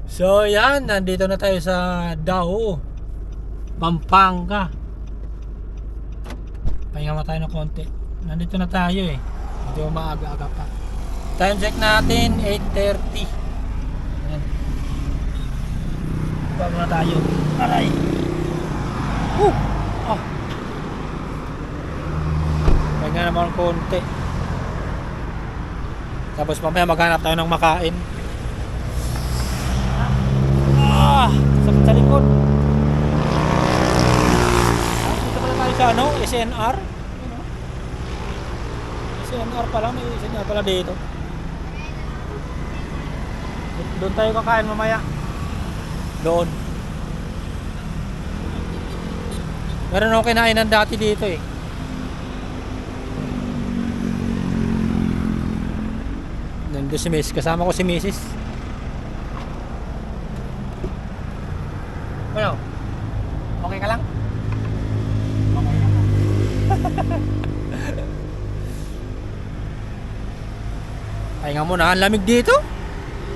So yan, nandito na tayo sa Dao, Pampanga. Pahinga mo tayo ng konti. Nandito na tayo eh. Medyo maaga-aga pa. Time check natin 8:30. Ayan. Bago na tayo. Aray. Ah. Pahinga naman ng konti. Tapos mamaya maghanap tayo ng makain. Sakit sa likod. Dito pala tayo sa ano? SNR. SNR pala. May SNR pala dito. Doon tayo kakain mamaya. Doon. Meron ako kinainan dati dito eh. Nandun si Miss. Kasama ko si Mrs. Ano? Okay ka lang? Okay lang. Pahinga muna. Ang lamig dito.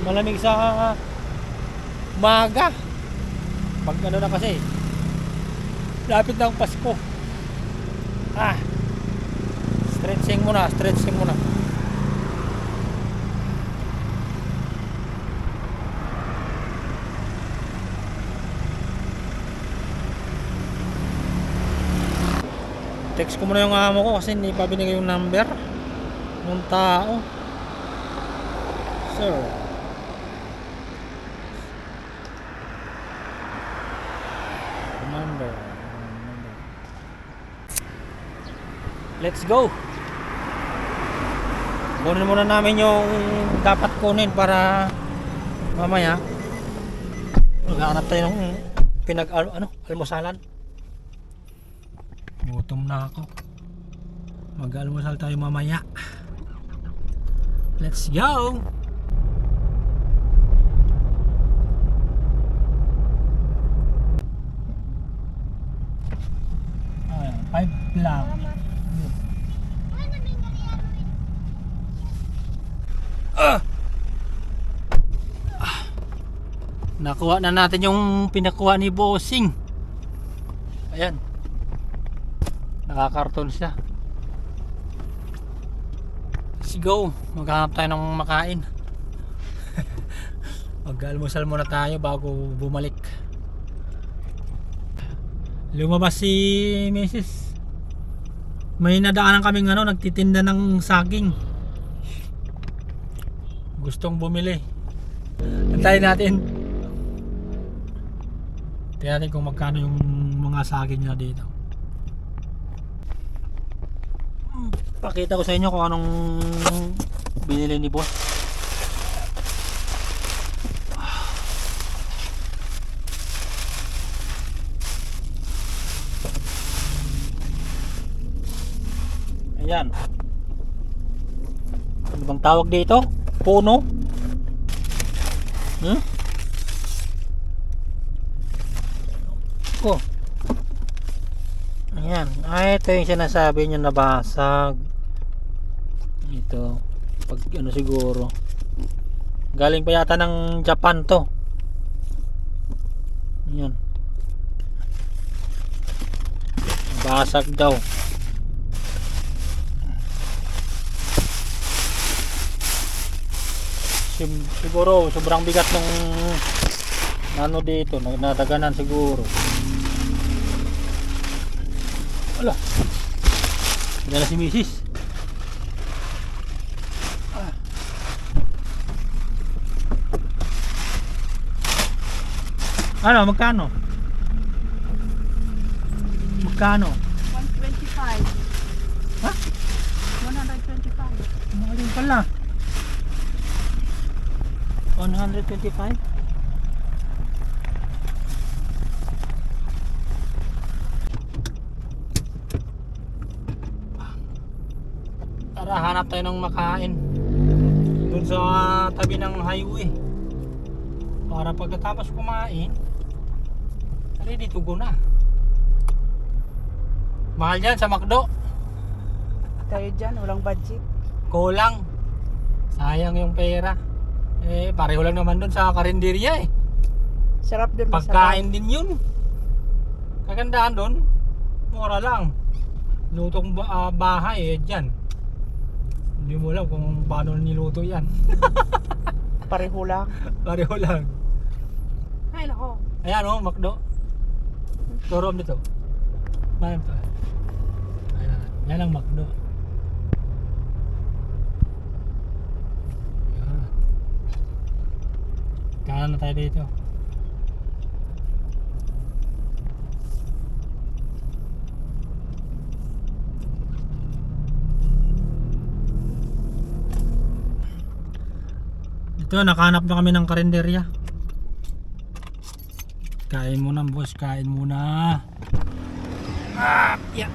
Malamig sa umaga. Pag ano na kasi. Lapit na ang Pasko. Stretching muna. Stretching muna. Text ko muna yung amo ko kasi hindi pa binigay yung number ng tao. Sir. Number. Let's go. Kunin muna namin yung dapat kunin para mamaya maghanap tayo ng almusalan. Gutom na ako. Mag-almusal tayo mamaya. Let's go! Ayan, 5 lang. Nakuha na natin yung pinakuha ni Bossing. Ayan. Nakakarton siya. Let's go. Maghanap tayo ng makain. Mag-almusal muna tayo bago bumalik. Lumabas si Mrs. May nadaanan kaming nagtitinda ng saging. Gustong bumili. Antayin natin. Tingnan natin kung magkano yung mga saging niya dito. Pakita ko sa inyo kung anong binili ni boss. Ayan. Ano bang tawag dito? Puno? Oh. Ayan. Ito yung sinasabi nyo nabasag. Ito. Pag siguro. Galing pa yata ng Japan to. Ayan. Basag daw. Siguro sobrang bigat ng dito. Nadaganan siguro. Wala. Wala si Mrs. Ano, magkano? Magkano? 125. Ha? 125. Mahal din pala. 125? Tara, hanap tayo ng makain dun sa tabi ng highway para pagkatapos kumain ready to go na. Mahal yan sa McDo. Tayo dyan, walang budget. Kulang. Sayang yung pera. Pareho lang naman dun sa karinderya eh. Sarap dun. Masarap. Pagkain din yun. Kagandahan doon, mura lang. Lutong bahay eh, dyan. Hindi mo alam kung paano niluto yan. Pareho lang. Pareho lang. Ay, nako. Ayan o, McDo. Turom dito. Mayroon pa. Ayan, yan ang McDo. Ayan. Kanan na tayo dito. Ito, nakahanap na kami ng karinderya. Kain muna boss, kain muna. Yeah.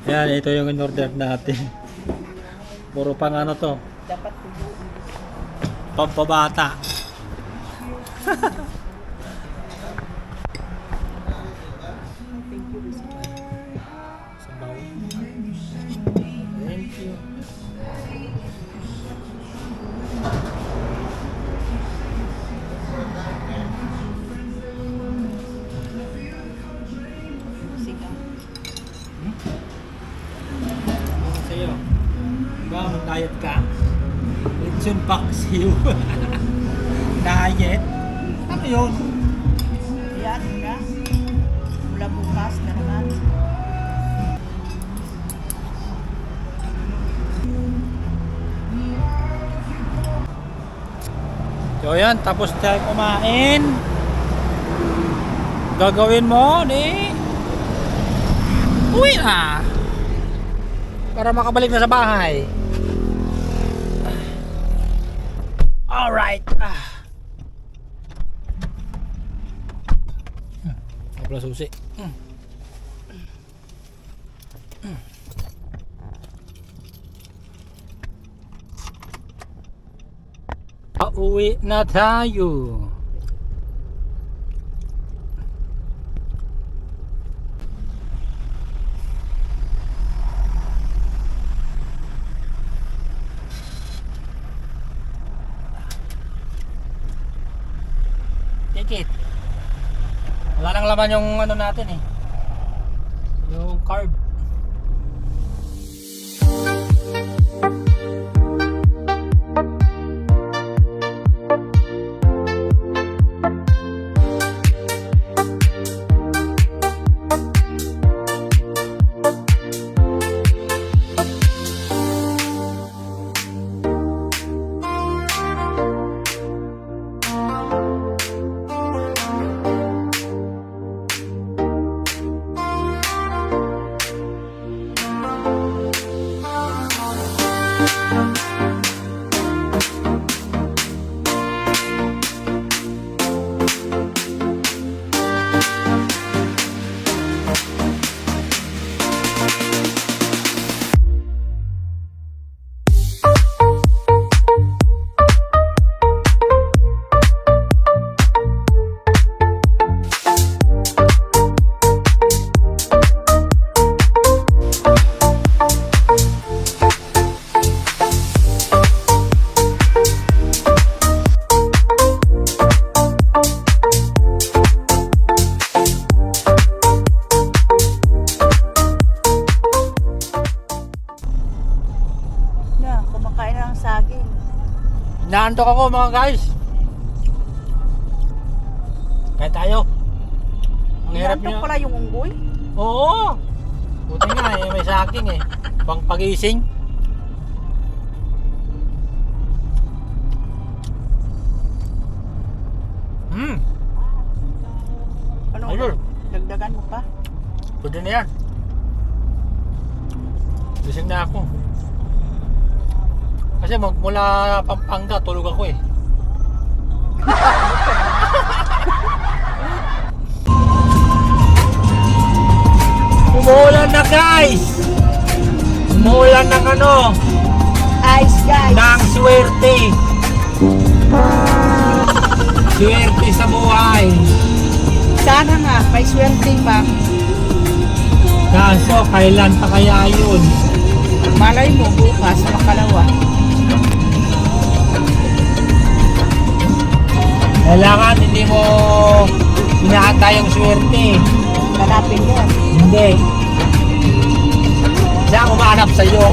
Yan, ito yung in-order natin. Puro pang ano to, Dapat tubuin. pampabata. Thank you. Sabaw. Thank you. Sige. Sa'yo. Ba, mag-diet ka? Lechon paksiw. Diet? Ano yun? Yan na. Mula bukas na naman. So yan, tapos tayo kumain. Gagawin mo, di uwi na para makabalik na sa bahay. Alright. Kapla susi. Pauwi na tayo. Ticket. Wala nang laman yung ano natin eh. Yung card. Na, kumakain na ng saging. Naantok ako mga guys. Kaya tayo. Ang hirap Inantok niya. pala yung unggoy. Oo. Buti nga eh, may saging eh. Pang pagising. Ano? Ayun. Dagdagan mo pa? Pwede na yan. Gising na ako. Kasi mula Pampanga tulog ako eh. guys! Umuulan ng ano, Ice guys. ng swerte. Swerte sa buhay. Sana nga, may swerte pa. Kaso, kailan pa kaya yun? Malay mo bukas, makalawa. Kailangan hindi mo inaata yung swerte. Hanapin mo. Hindi. Siya ang umahanap sa'yo.